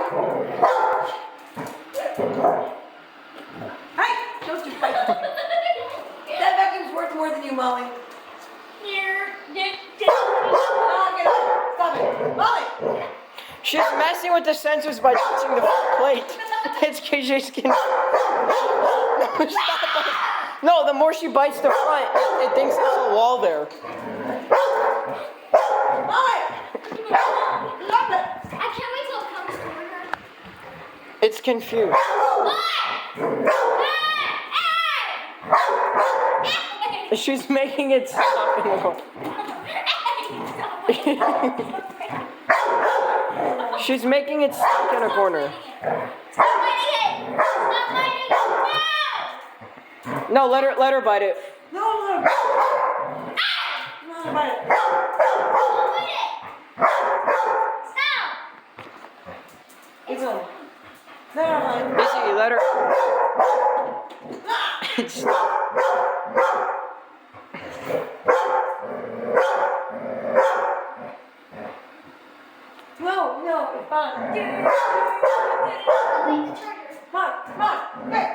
Hey, don't you fight. That vacuum's worth more than you, Molly. Stop it. Molly! She's messing with the sensors by touching the plate. It's because she's getting... No, the more she bites the front, it thinks there's a wall there. Molly! Stop it! I can't wait till it comes to her. It's confused. She's making it stop in the corner. She's making it stuck in a corner. Stop biting it! Stop biting it! No, let her bite it. No, no. No, bite it. Don't bite it! Stop! Keep going. No, Molly. Izzy, let her. It's No, it's fine. Wait, the charger. Come on, hey.